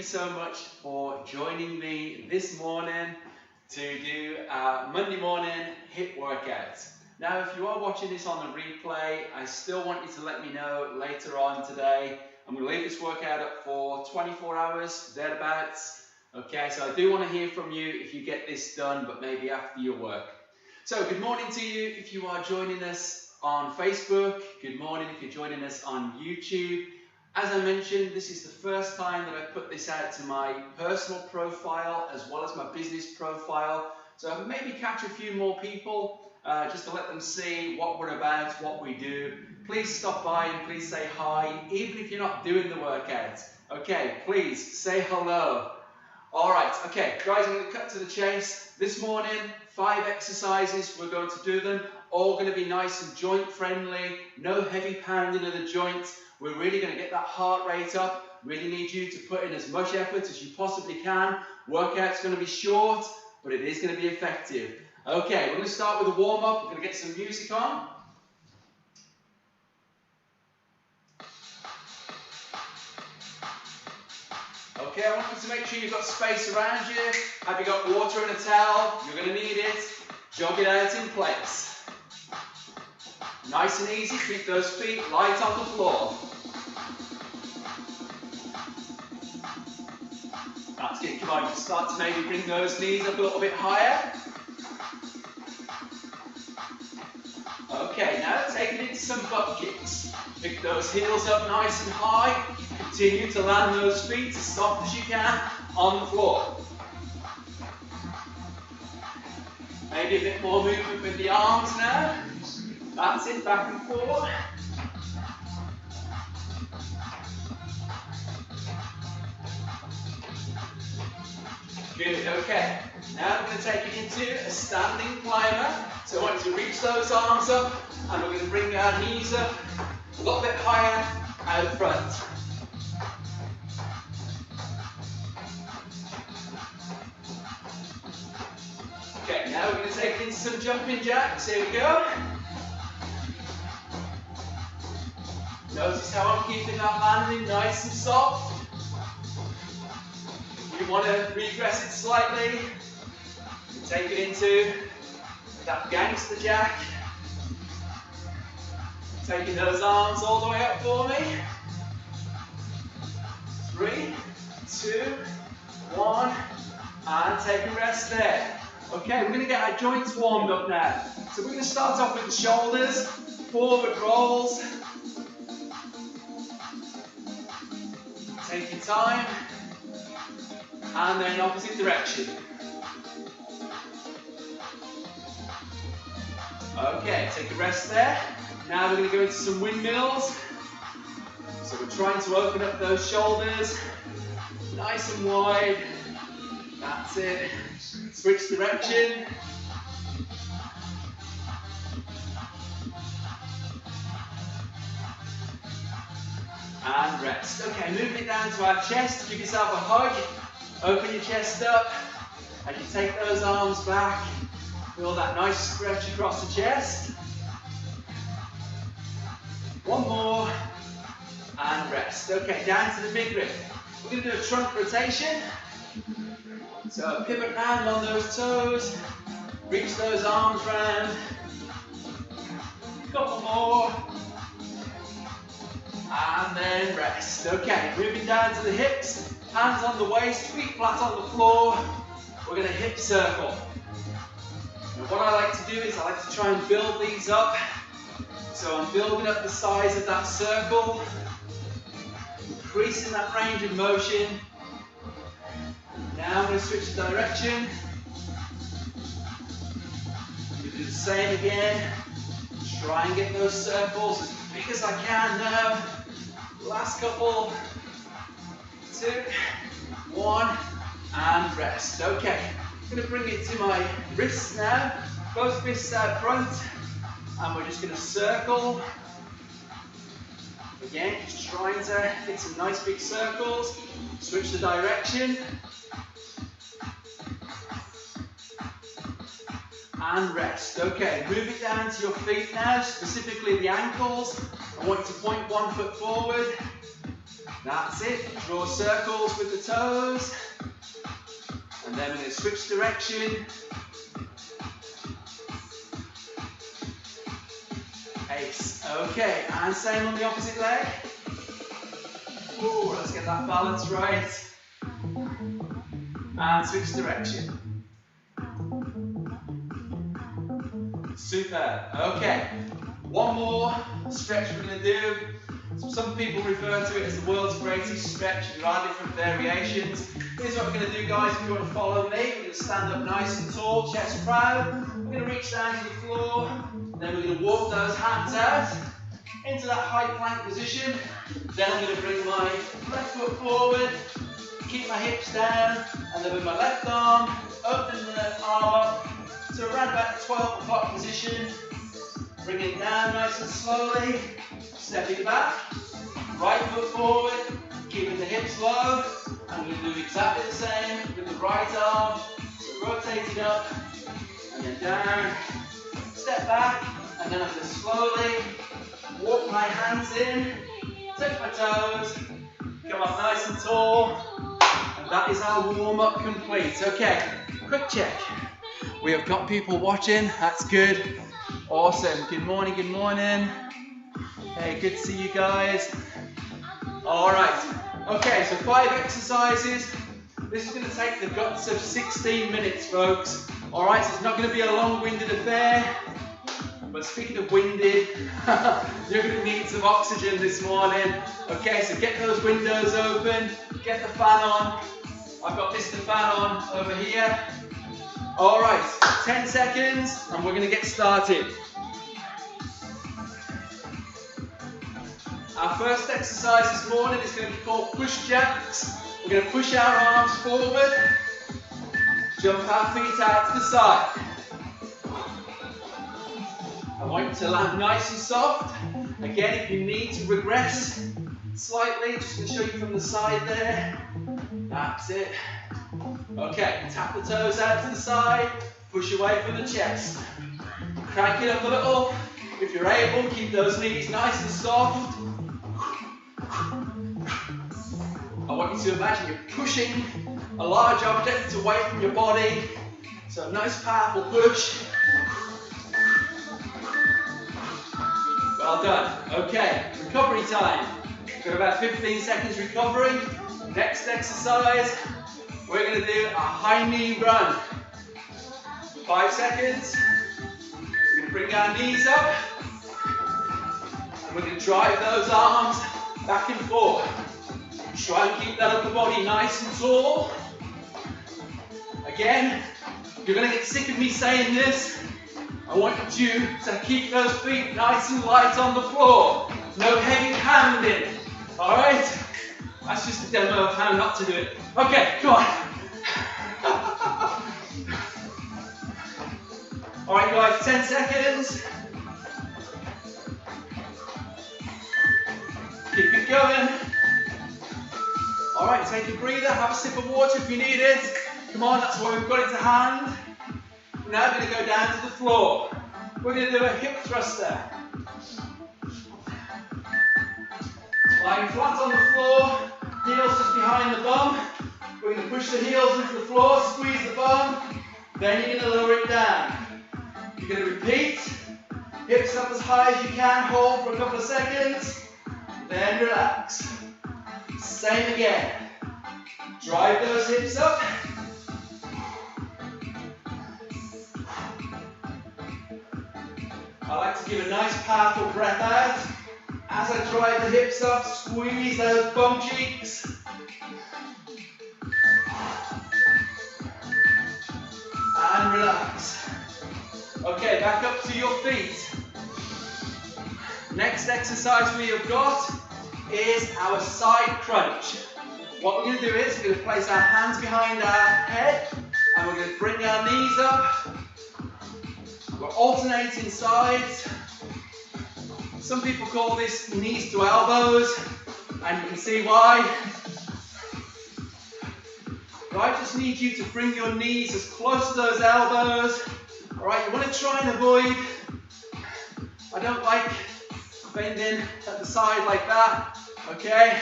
so much for joining me this morning to do a Monday morning HIIT workout. Now, if you are watching this on the replay, I still want you to let me know later on today. I'm going to leave this workout up for 24 hours, thereabouts. Okay, so I do want to hear from you if you get this done, but maybe after your work. So, good morning to you if you are joining us on Facebook. Good morning if you're joining us on YouTube. As I mentioned, this is the first time that I put this out to my personal profile as well as my business profile. So maybe catch a few more people just to let them see what we're about, what we do. Please stop by and please say hi, even if you're not doing the workout. Okay, please say hello. All right, okay, guys, I'm going to cut to the chase. This morning, 5 exercises, we're going to do them. All going to be nice and joint friendly, no heavy pounding of the joints. We're really going to get that heart rate up. Really need you to put in as much effort as you possibly can. Workout's going to be short, but it is going to be effective. Okay, we're going to start with a warm-up. We're going to get some music on. Okay, I want you to make sure you've got space around you. Have you got water and a towel? You're going to need it. Jog it out in place. Nice and easy, keep those feet light on the floor. That's good, come on, start to maybe bring those knees up a little bit higher. Okay, now take it into some butt kicks. Pick those heels up nice and high. Continue to land those feet as soft as you can on the floor. Maybe a bit more movement with the arms now. That's it, back and forth. Good, okay. Now I'm going to take it into a standing climber. So I want you to reach those arms up and we're going to bring our knees up a little bit higher out front. Okay, now we're going to take it into some jumping jacks. Here we go. Notice how I'm keeping that landing nice and soft. If you want to regress it slightly, take it into that gangster jack. Taking those arms all the way up for me. 3, 2, 1, and take a rest there. Okay, we're going to get our joints warmed up now. So we're going to start off with the shoulders, forward rolls. Take your time, and then opposite direction. Okay, take a rest there. Now we're going to go into some windmills. So we're trying to open up those shoulders, nice and wide. That's it. Switch direction. And rest. Okay, move it down to our chest. Give yourself a hug. Open your chest up. As you take those arms back, feel that nice stretch across the chest. One more. And rest. Okay, down to the midriff. We're going to do a trunk rotation. So pivot round on those toes. Reach those arms round. Couple more. And then rest. Okay, moving down to the hips, hands on the waist, feet flat on the floor. We're going to hip circle. And what I like to do is I like to try and build these up. So I'm building up the size of that circle, increasing that range of motion. Now I'm going to switch the direction. I'm going to do the same again. Try and get those circles as big as I can now. Last couple. 2, 1, and rest. Okay, I'm going to bring it to my wrists now. Both fists out front. And we're just going to circle. Again, just trying to hit some nice big circles. Switch the direction. And rest. Okay, move it down to your feet now, specifically the ankles. I want you to point one foot forward. That's it. Draw circles with the toes. And then we're going to switch direction. Ace. Okay, and same on the opposite leg. Ooh, let's get that balance right. And switch direction. Super. Okay, one more stretch we're going to do. Some people refer to it as the world's greatest stretch. There are different variations. Here's what we're going to do, guys, if you want to follow me. We're going to stand up nice and tall, chest proud. We're going to reach down to the floor. Then we're going to walk those hands out into that high plank position. Then I'm going to bring my left foot forward, keep my hips down, and then with my left arm, open the arm up to around about the 12 o'clock position. Bring it down nice and slowly. Stepping back, right foot forward, keeping the hips low. I'm going to do exactly the same with the right arm. So rotating up and then down. Step back, and then I'm going to slowly walk my hands in, touch my toes, come up nice and tall. And that is our warm-up complete. Okay, quick check. We have got people watching. That's good. Awesome. Good morning, good morning. Hey, good to see you guys. All right. Okay, so 5 exercises. This is going to take the guts of 16 minutes, folks. All right, so it's not going to be a long-winded affair. But speaking of winded, you're going to need some oxygen this morning. Okay, so get those windows open, get the fan on. I've got this the fan on over here. All right, 10 seconds, and we're going to get started. Our first exercise this morning is going to be called push jacks. We're going to push our arms forward, jump our feet out to the side. I want you to land nice and soft. Again, if you need to regress slightly, just to show you from the side there. That's it. Okay, tap the toes out to the side, push away from the chest. Crank it up a little. If you're able, keep those knees nice and soft. I want you to imagine you're pushing a large object away from your body. So a nice powerful push. Well done. Okay, recovery time. We've got about 15 seconds recovery. Next exercise, we're going to do a high knee run. 5 seconds. We're going to bring our knees up. And we're going to drive those arms back and forth. Try and keep that upper body nice and tall. Again, you're going to get sick of me saying this. I want you to keep those feet nice and light on the floor. No heavy pounding. Alright? That's just a demo of how not to do it. Okay, come on. Alright guys, 10 seconds. Keep it going. Alright, take a breather, have a sip of water if you need it. Come on, that's why we've got it to hand. We're now going to go down to the floor. We're going to do a hip thruster. Lying flat on the floor, heels just behind the bum. We're going to push the heels into the floor, squeeze the bum. Then you're going to lower it down. You're going to repeat. Hips up as high as you can, hold for a couple of seconds. Then relax. Same again. Drive those hips up. I like to give a nice powerful breath out. As I drive the hips up, squeeze those bum cheeks. And relax. Okay, back up to your feet. Next exercise we have got is our side crunch. What we're going to do is we're going to place our hands behind our head and we're going to bring our knees up. We're alternating sides. Some people call this knees to elbows, and you can see why. But I just need you to bring your knees as close to those elbows. Alright, you want to try and avoid, I don't like bending at the side like that, okay?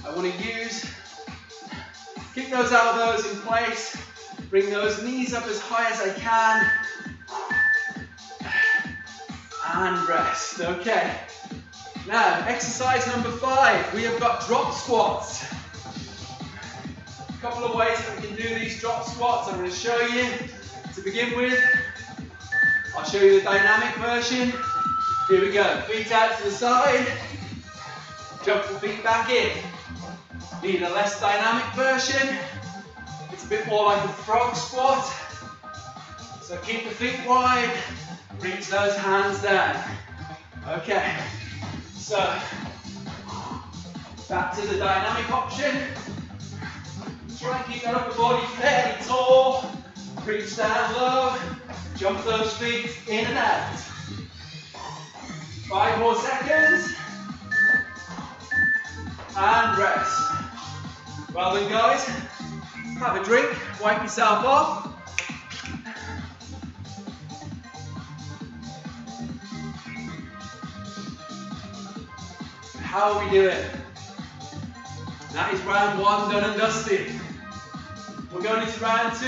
I want to keep those elbows in place, bring those knees up as high as I can, and rest. Okay. Now, exercise number 5, we have got drop squats. A couple of ways that we can do these drop squats. I'm going to show you. To begin with, I'll show you the dynamic version. Here we go. Feet out to the side. Jump the feet back in. Need a less dynamic version. It's a bit more like a frog squat. So keep the feet wide. Reach those hands down. Okay. So, back to the dynamic option. Try and keep that upper body fairly tall. Reach down low. Jump those feet in and out. 5 more seconds. And rest. Well done, guys. Have a drink. Wipe yourself off. How are we doing? That is round 1 done and dusted. We're going into round 2.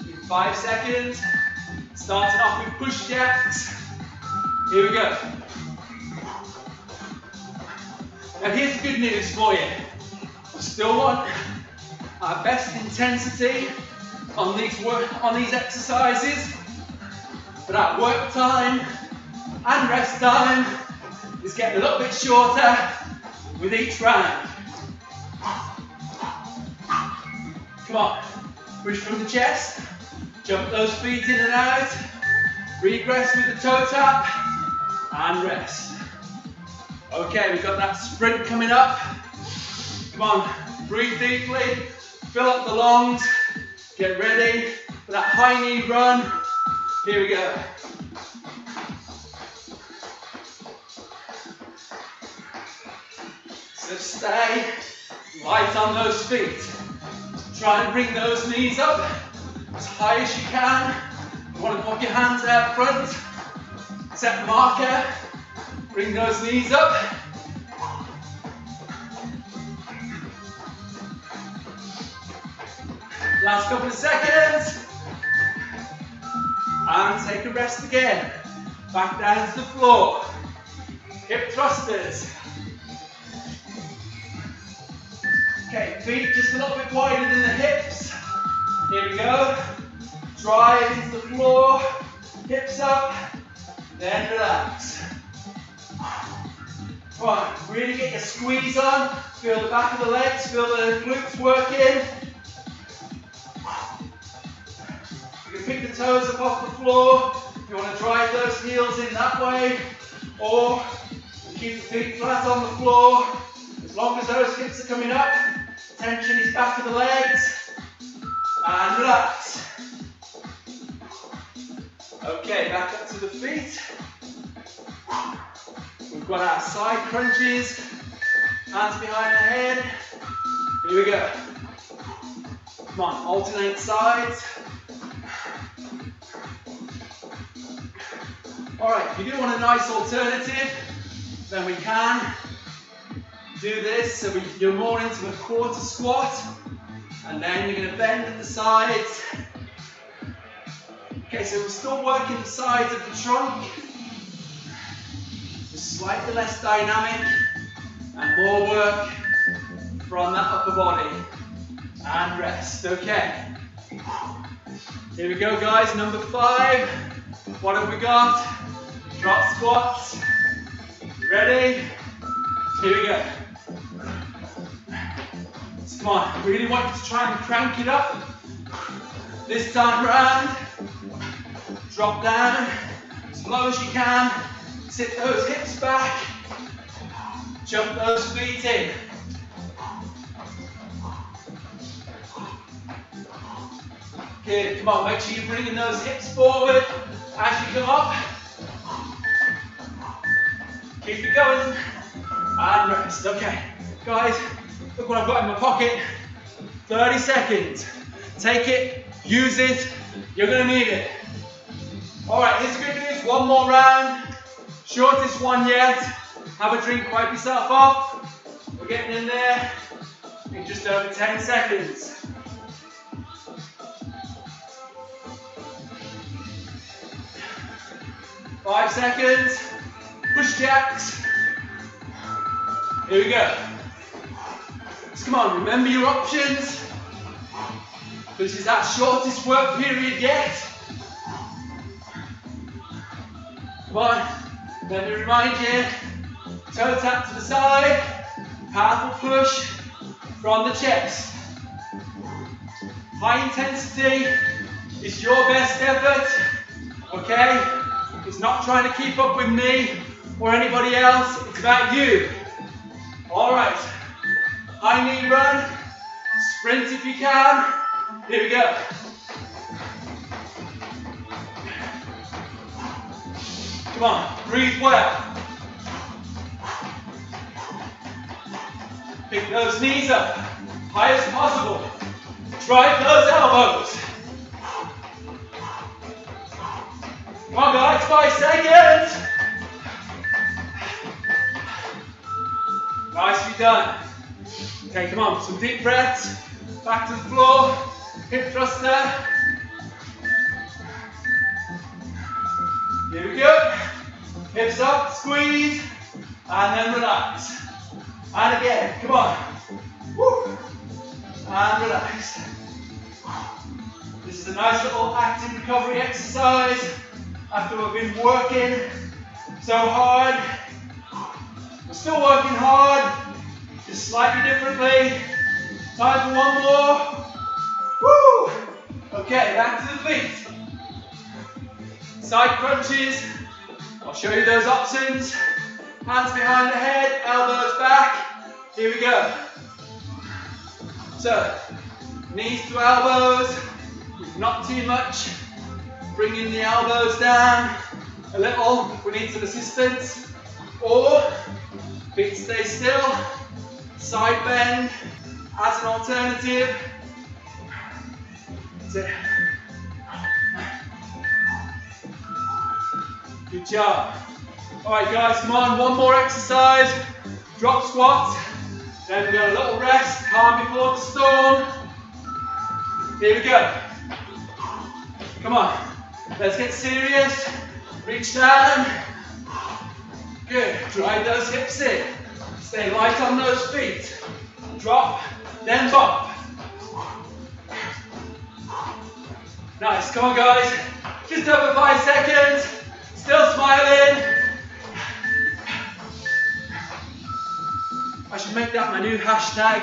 In 5 seconds. Starting off with push jacks. Here we go. Now here's the good news for you. We still want our best intensity on these exercises. But our work time and rest time is getting a little bit shorter with each round. Come on, push from the chest, jump those feet in and out, regress with the toe tap, and rest. Okay, we've got that sprint coming up. Come on, breathe deeply, fill up the lungs, get ready for that high knee run. Here we go. So stay light on those feet. Try and bring those knees up as high as you can. You want to pop your hands out front. Set the marker. Bring those knees up. Last couple of seconds. And take a rest again. Back down to the floor. Hip thrusters. Okay, feet just a little bit wider than the hips. Here we go. Drive into the floor. Hips up. Then relax. Come on, really get your squeeze on. Feel the back of the legs. Feel the glutes working. Pick the toes up off the floor. If you want to drive those heels in that way, or keep the feet flat on the floor. As long as those hips are coming up, tension is back of the legs, and relax. Okay, back up to the feet. We've got our side crunches, hands behind the head. Here we go. Come on, alternate sides. Alright, if you do want a nice alternative, then we can do this. So you're more into a quarter squat, and then you're going to bend at the sides. Okay, so we're still working the sides of the trunk. Just slightly less dynamic, and more work from that upper body. And rest, okay. Here we go, guys, number 5. What have we got? Drop squats. Ready? Here we go. So come on, really want you to try and crank it up. This time round, drop down as low as you can. Sit those hips back. Jump those feet in. Good, come on, make sure you're bringing those hips forward as you come up. Keep it going, and rest. Okay, guys, look what I've got in my pocket. 30 seconds. Take it, use it, you're gonna need it. All right, here's the good news, one more round. Shortest one yet. Have a drink, wipe yourself off. We're getting in there in just over 10 seconds. Five seconds. Push jacks. Here we go. So come on, remember your options. This is that shortest work period yet. Come on, let me remind you. Toe tap to the side. Powerful push from the chest. High intensity is your best effort. Okay? It's not trying to keep up with me or anybody else. It's about you. Alright. High knee run. Sprint if you can. Here we go. Come on, breathe well. Pick those knees up, high as possible. Drive those elbows. Come on guys, 5 seconds. Nicely done. Okay, come on, some deep breaths. Back to the floor, hip thruster. Here we go. Hips up, squeeze, and then relax. And again, come on. Woo. And relax. This is a nice little active recovery exercise after we've been working so hard. We're still working hard, just slightly differently. Time for one more. Woo. Okay, back to the feet. Side crunches. I'll show you those options. Hands behind the head, elbows back. Here we go. So, knees to elbows, not too much. Bringing the elbows down a little if we need some assistance. Or, feet stay still, side bend as an alternative. That's it. Good job. Alright guys, come on, one more exercise. Drop squats. Then we've got a little rest, calm before the storm. Here we go. Come on, let's get serious. Reach down. Good, drive those hips in. Stay light on those feet. Drop, then bump. Nice, come on guys. Just over 5 seconds. Still smiling. I should make that my new hashtag,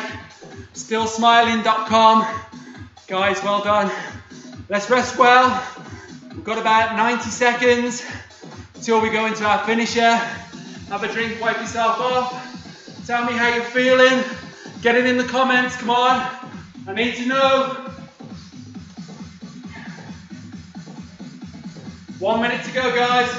stillsmiling.com. Guys, well done. Let's rest well. We've got about 90 seconds until we go into our finisher. Have a drink, wipe yourself off. Tell me how you're feeling. Get it in the comments, come on. I need to know. 1 minute to go, guys.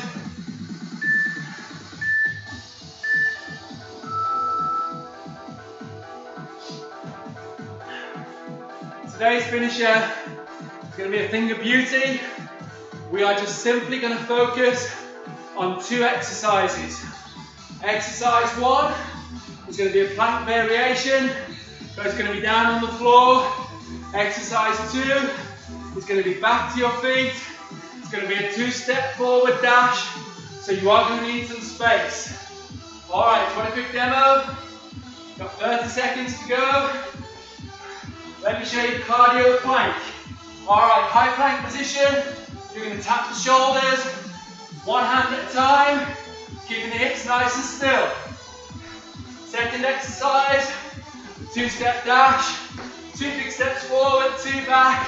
Today's finisher is going to be a thing of beauty. We are just simply going to focus on 2 exercises. Exercise 1 is going to be a plank variation, so it's going to be down on the floor. Exercise 2 is going to be back to your feet. It's going to be a 2-step forward dash, so you are going to need some space. Alright, want a quick demo? Got 30 seconds to go. Let me show you the cardio plank. Alright, high plank position. You're going to tap the shoulders, one hand at a time, keeping the hips nice and still. Second exercise, 2-step dash, 2 big steps forward, 2 back.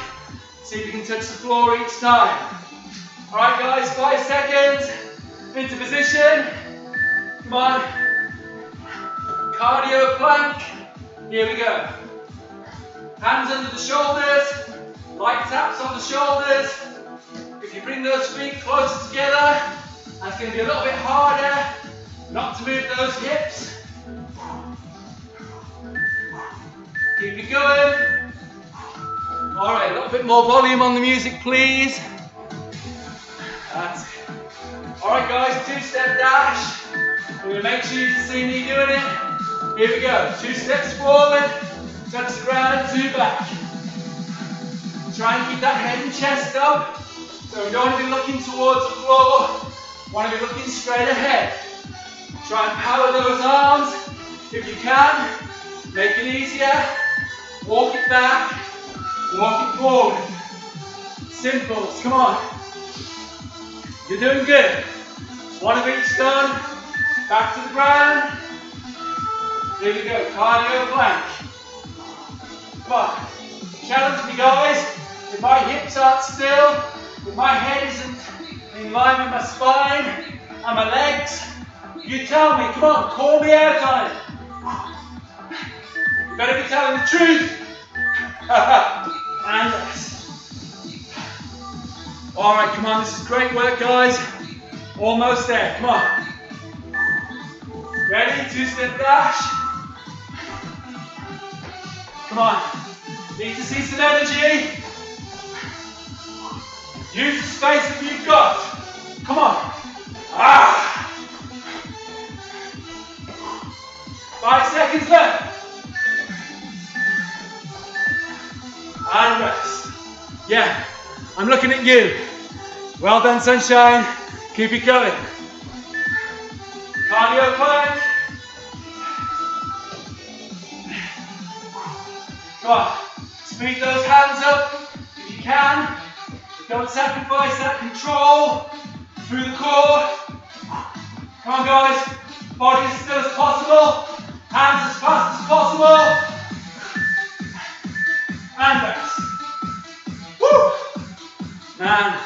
See if you can touch the floor each time. Alright guys, 5 seconds, into position. Come on. Cardio plank. Here we go. Hands under the shoulders, light taps on the shoulders. If you bring those feet closer together, that's going to be a little bit harder not to move those hips. Keep it going. Alright, a little bit more volume on the music, please. That's it. Alright guys, two-step dash. I'm going to make sure you can see me doing it. Here we go. 2 steps forward, touch the ground, 2 back. Try and keep that head and chest up. So we don't want to be looking towards the floor. We want to be looking straight ahead. Try and power those arms if you can. Make it easier. Walk it back. Walk it forward. Simples. Come on. You're doing good. 1 of each done. Back to the ground. Here we go. Cardio plank. Come on. Challenge me, guys. If my hips aren't still, if my head isn't in line with my spine and my legs, you tell me. Come on. Call me out on it. You better be telling the truth. And rest. Alright, come on, this is great work, guys. Almost there, come on. Ready? 2-step dash. Come on. Need to see some energy. Use the space that you've got. Come on. 5 seconds left. And rest. Yeah, I'm looking at you. Well done, sunshine. Keep it going. Cardio plank. Come on. Speed those hands up if you can. Don't sacrifice that control through the core. Come on, guys. Body as still as possible. Hands as fast as possible. And rest. Woo! Man,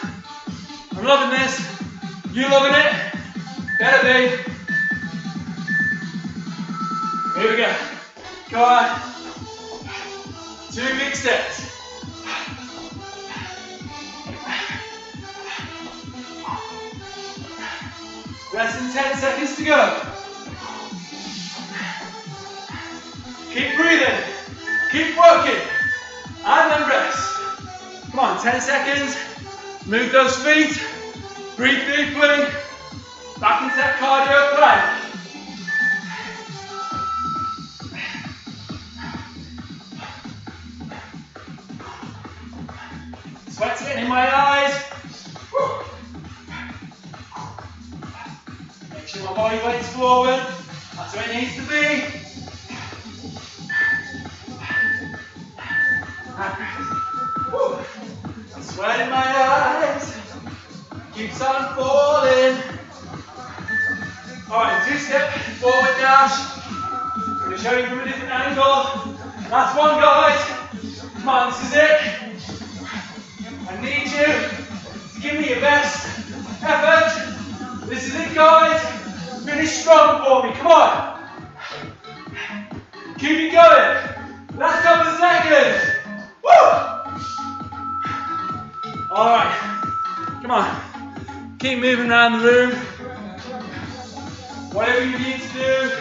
I'm loving this. You loving it? Better be. Here we go. Go on. 2 big steps. Less than 10 seconds to go. Keep breathing. Keep working. And then rest. Come on, 10 seconds. Move those feet. Breathe deeply. Back into that cardio plank. Sweat's getting in my eyes. Woo. Make sure my body weight's forward. That's where it needs to be. Woo. Sweat in my eyes. Keeps on falling. Alright, 2-step forward dash. I'm going to show you from a different angle. Last one, guys. Come on, this is it. I need you to give me your best effort. This is it, guys. Finish strong for me. Come on. Keep it going. Last couple of seconds. Woo! Alright. Come on. Keep moving around the room. Whatever you need to do.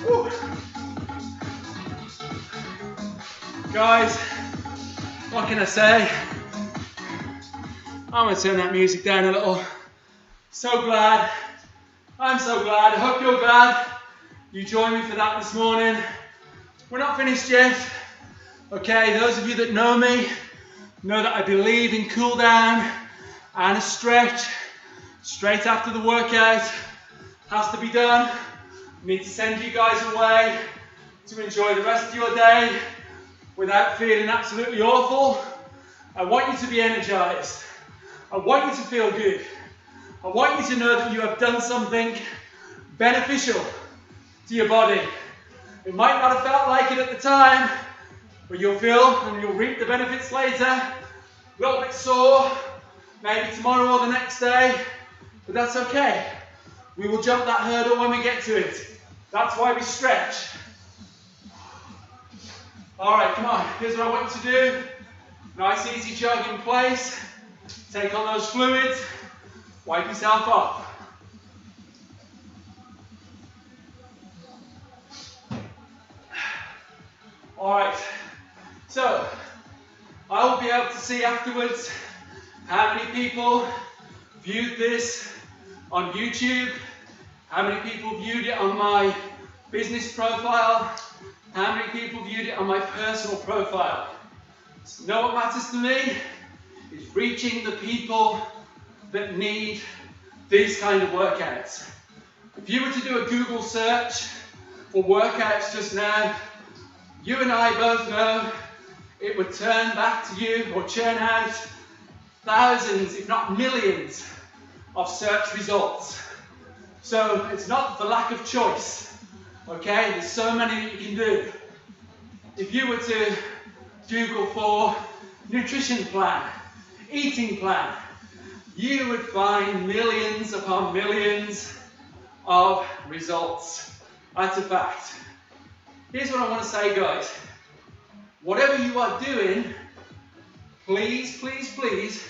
Woo. Guys, what can I say? I'm going to turn that music down a little. So glad. I'm so glad. I hope you're glad you joined me for that this morning. We're not finished yet. Okay, those of you that know me know that I believe in cool down and a stretch straight after the workout has to be done. I need to send you guys away to enjoy the rest of your day without feeling absolutely awful. I want you to be energized. I want you to feel good. I want you to know that you have done something beneficial to your body. It might not have felt like it at the time, but you'll feel and you'll reap the benefits later. A little bit sore, maybe tomorrow or the next day, but that's okay. We will jump that hurdle when we get to it. That's why we stretch. Alright, come on, here's what I want you to do. Nice easy jog in place. Take on those fluids. Wipe yourself off. Alright, So, I will be able to see afterwards how many people viewed this on YouTube, how many people viewed it on my business profile, how many people viewed it on my personal profile. So, you know what matters to me? Is reaching the people that need these kind of workouts. If you were to do a Google search for workouts just now, you and I both know it would turn back to you or churn out thousands, if not millions, of search results. So it's not the lack of choice, okay? There's so many that you can do. If you were to Google for nutrition plan, eating plan, you would find millions upon millions of results. That's a fact. Here's what I want to say, guys. Whatever you are doing, please, please, please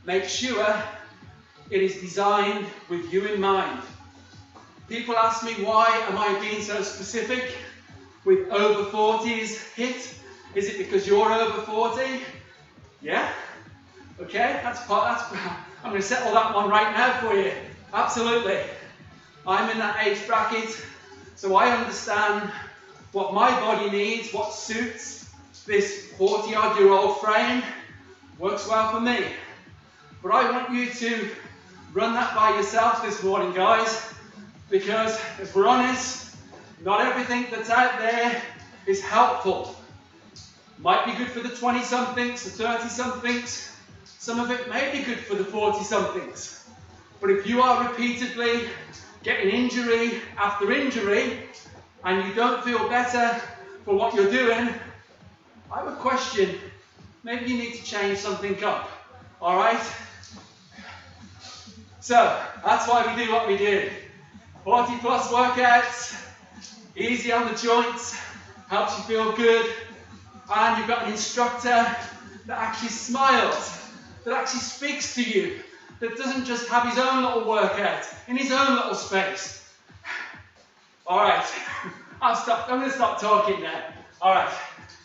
make sure it is designed with you in mind. People ask me, why am I being so specific with over 40s HIIT? Is it because you're over 40? Yeah? Okay, I'm going to settle that one right now for you. Absolutely. I'm in that age bracket, so I understand what my body needs, what suits this 40-odd-year-old frame, works well for me. But I want you to run that by yourself this morning, guys, because if we're honest, not everything that's out there is helpful. Might be good for the 20-somethings, the 30-somethings. Some of it may be good for the 40-somethings. But if you are repeatedly getting injury after injury, and you don't feel better for what you're doing, I would question, maybe you need to change something up, all right? So, that's why we do what we do. 40 plus workouts, easy on the joints, helps you feel good, and you've got an instructor that actually smiles, that actually speaks to you, that doesn't just have his own little workout in his own little space. All right, I'm going to stop talking now. All right,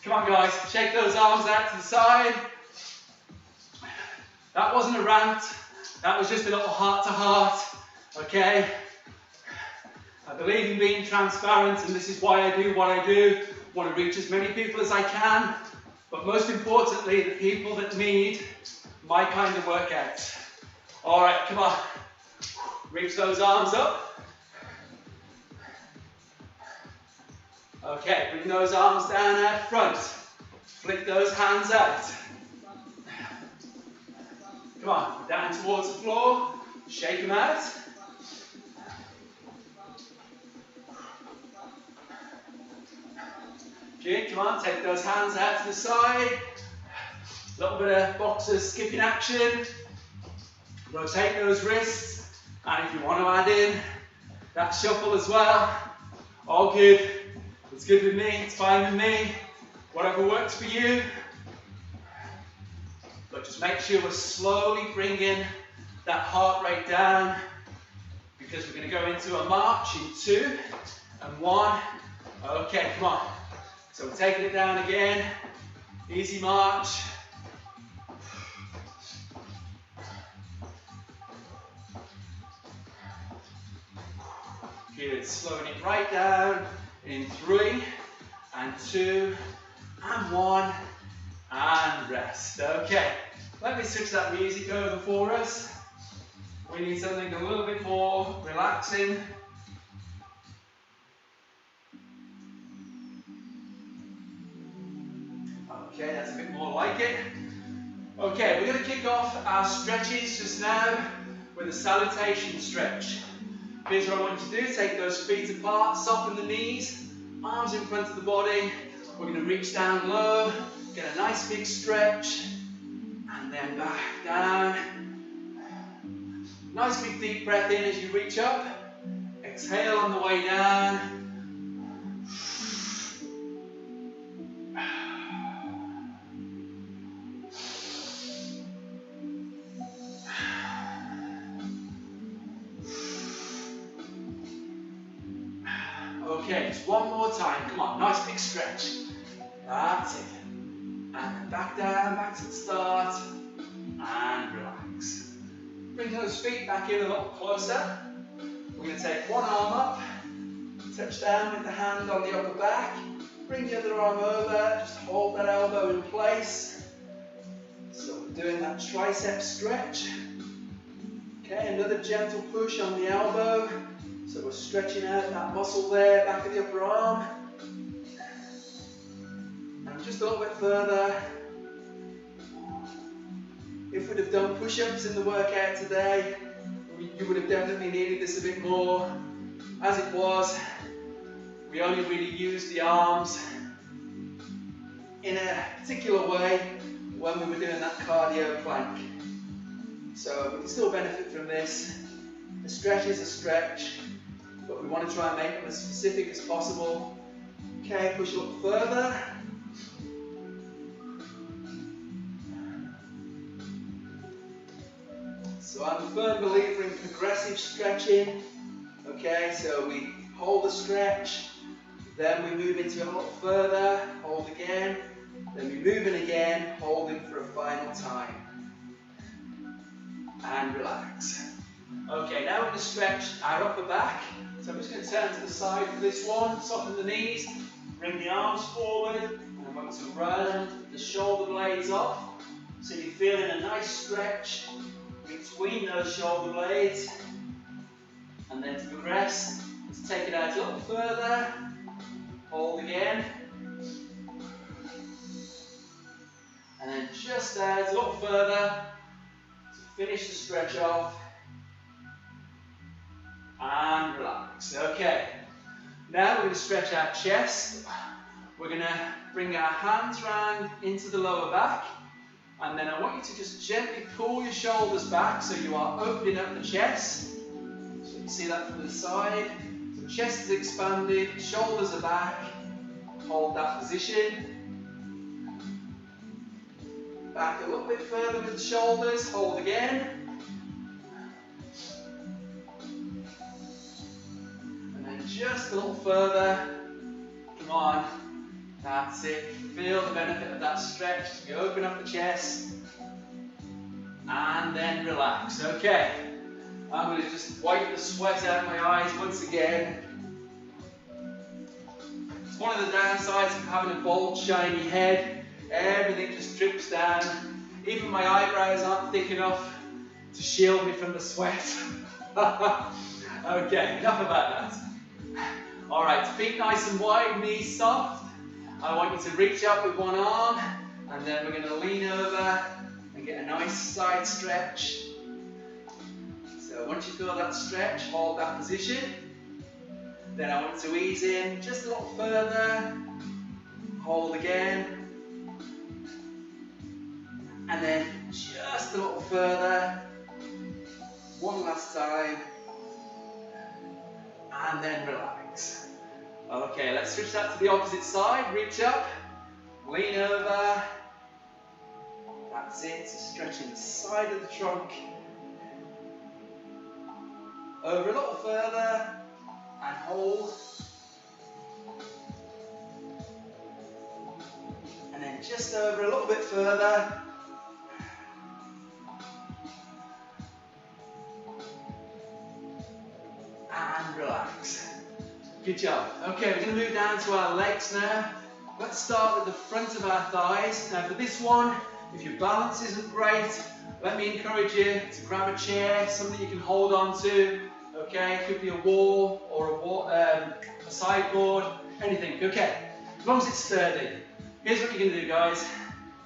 come on guys, shake those arms out to the side. That wasn't a rant, that was just a little heart to heart, okay? I believe in being transparent, and this is why I do what I do. I want to reach as many people as I can, but most importantly, the people that need my kind of workouts. All right, come on, reach those arms up. Okay, bring those arms down out front. Flick those hands out. Come on, down towards the floor. Shake them out. Good, come on, take those hands out to the side. A little bit of boxer skipping action. Rotate those wrists. And if you want to add in that shuffle as well, all good. It's good with me, it's fine with me. Whatever works for you. But just make sure we're slowly bringing that heart rate down, because we're going to go into a march in 2 and 1. Okay, come on. So we're taking it down again. Easy march. Good, slowing it right down in 3 and 2 and 1 and rest. Okay, let me switch that music over for us. We need something a little bit more relaxing. Okay, that's a bit more like it. Okay, we're going to kick off our stretches just now with a salutation stretch. Here's what I want you to do. Take those feet apart, soften the knees, arms in front of the body. We're going to reach down low, get a nice big stretch, and then back down. Nice big deep breath in as you reach up. Exhale on the way down. Okay, just one more time. Come on, nice big stretch. That's it. back down, back to the start, and relax. Bring those feet back in a little closer. We're going to take one arm up, touch down with the hand on the upper back, bring the other arm over, just hold that elbow in place. So we're doing that tricep stretch. Okay, another gentle push on the elbow. So we're stretching out that muscle there, back of the upper arm. And just a little bit further. If we'd have done push-ups in the workout today, you would have definitely needed this a bit more. As it was, we only really used the arms in a particular way when we were doing that cardio plank. So we can still benefit from this. A stretch is a stretch, but we want to try and make them as specific as possible. Okay, push a little further. So I'm a firm believer in progressive stretching. Okay, so we hold the stretch, then we move into a little further, hold again, then we move in again, holding for a final time. And relax. Okay, now we're going to stretch our upper back. So I'm just going to turn to the side for this one, soften the knees, bring the arms forward, and I'm going to round the shoulder blades off. So you're feeling a nice stretch between those shoulder blades. And then to progress, let's take it out a little further, hold again. And then just out a little further, to finish the stretch off. And relax. Okay, now we're going to stretch our chest. We're going to bring our hands round into the lower back, and then I want you to just gently pull your shoulders back so you are opening up the chest. So you see that from the side. So chest is expanded, shoulders are back. Hold that position. Back a little bit further with the shoulders, hold again. Just a little further. Come on. That's it. Feel the benefit of that stretch. You open up the chest. And then relax. Okay. I'm going to just wipe the sweat out of my eyes once again. It's one of the downsides of having a bald, shiny head. Everything just drips down. Even my eyebrows aren't thick enough to shield me from the sweat. Okay, enough about that. Alright, feet nice and wide, knees soft. I want you to reach up with one arm, and then we're going to lean over and get a nice side stretch. So once you feel that stretch, hold that position. Then I want to ease in just a little further, hold again, and then just a little further, one last time. And then relax. Okay, let's switch that to the opposite side. Reach up, lean over. That's it, so stretching the side of the trunk. Over a little further, and hold. And then just over a little bit further. And relax. Good job. Okay, we're going to move down to our legs now. Let's start with the front of our thighs. Now for this one, if your balance isn't great, let me encourage you to grab a chair, something you can hold on to. Okay, it could be a wall or a sideboard, anything. Okay, as long as it's sturdy. Here's what you're going to do, guys.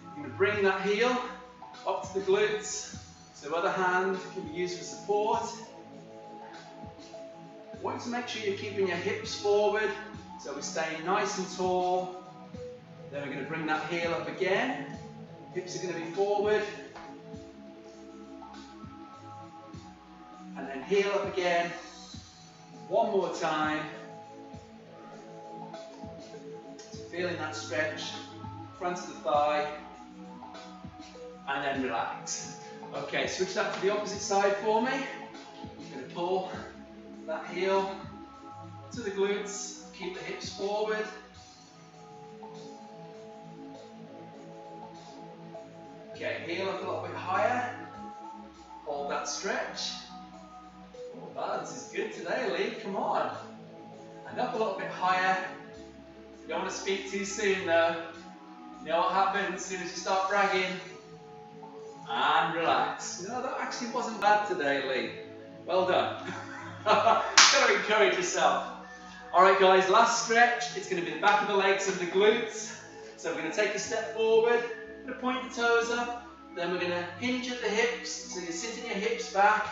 You're going to bring that heel up to the glutes. So other hand can be used for support. I want you to make sure you're keeping your hips forward, so we're staying nice and tall. Then we're going to bring that heel up again. Hips are going to be forward. And then heel up again. One more time. So feeling that stretch, front of the thigh. And then relax. Okay, switch that to the opposite side for me. I'm going to pull that heel to the glutes, keep the hips forward. Okay, heel up a little bit higher. Hold that stretch. Oh, balance is good today, Lee. Come on. And up a little bit higher. You don't want to speak too soon though. You know what happens as soon as you start bragging? And relax. No, that actually wasn't bad today, Lee. Well done. Gotta encourage yourself. Alright guys, last stretch. It's going to be the back of the legs and the glutes. So we're going to take a step forward, we're going to point the toes up, then we're going to hinge at the hips, so you're sitting your hips back.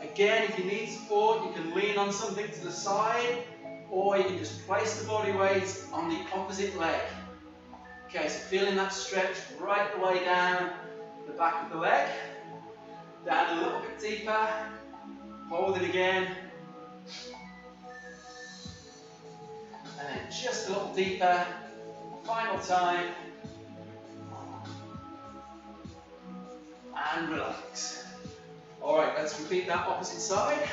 Again, if you need support, you can lean on something to the side, or you can just place the body weight on the opposite leg. Okay, so feeling that stretch right the way down the back of the leg. Down a little bit deeper. Hold it again. And then just a little deeper. Final time. And relax. Alright, let's repeat that opposite side.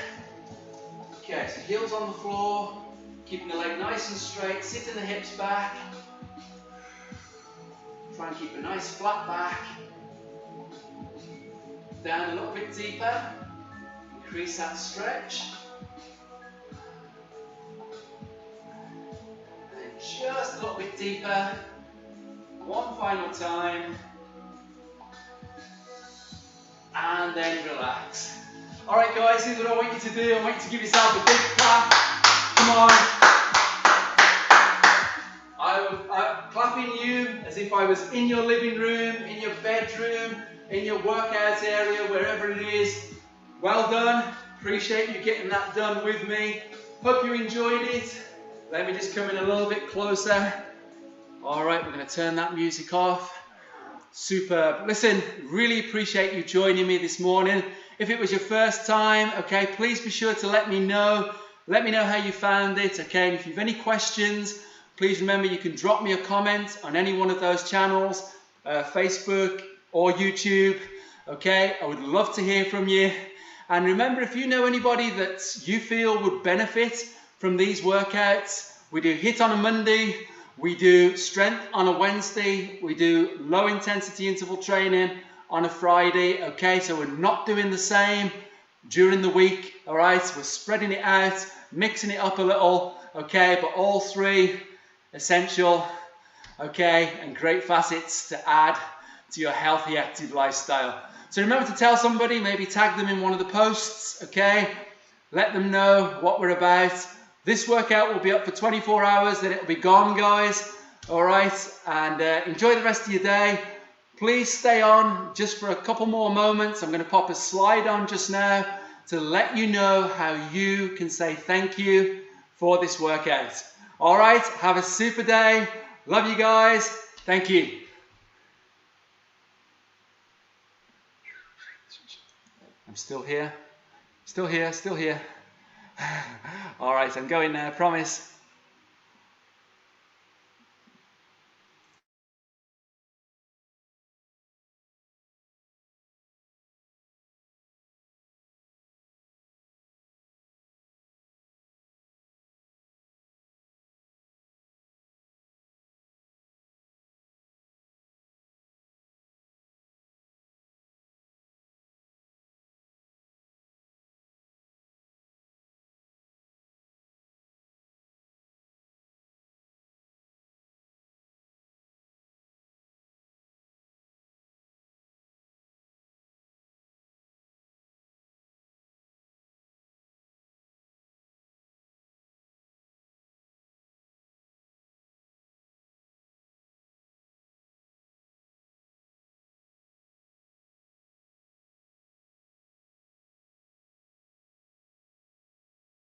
Okay, so heels on the floor. Keeping the leg nice and straight. Sitting the hips back. Try and keep a nice flat back. Down a little bit deeper. Increase that stretch. And then just a little bit deeper. One final time. And then relax. Alright guys, here's what I want you to do. I want you to give yourself a big clap. Come on. I'm clapping you as if I was in your living room, in your bedroom, in your workout area, wherever it is. Well done. Appreciate you getting that done with me. Hope you enjoyed it. Let me just come in a little bit closer. Alright, we're going to turn that music off. Superb. Listen, really appreciate you joining me this morning. If it was your first time, okay, please be sure to let me know. Let me know how you found it, okay? And if you have any questions, please remember you can drop me a comment on any one of those channels, Facebook or YouTube, okay? I would love to hear from you. And remember, if you know anybody that you feel would benefit from these workouts, we do HIIT on a Monday, we do strength on a Wednesday, we do low intensity interval training on a Friday, okay? So we're not doing the same during the week, all right? We're spreading it out, mixing it up a little, okay? But all three essential, okay, and great facets to add to your healthy, active lifestyle. So remember to tell somebody, maybe tag them in one of the posts, okay? Let them know what we're about. This workout will be up for 24 hours, then it'll be gone, guys. All right, and enjoy the rest of your day. Please stay on just for a couple more moments. I'm going to pop a slide on just now to let you know how you can say thank you for this workout. All right, have a super day. Love you guys. Thank you. I'm still here. Still here, still here. All right, I'm going now, promise.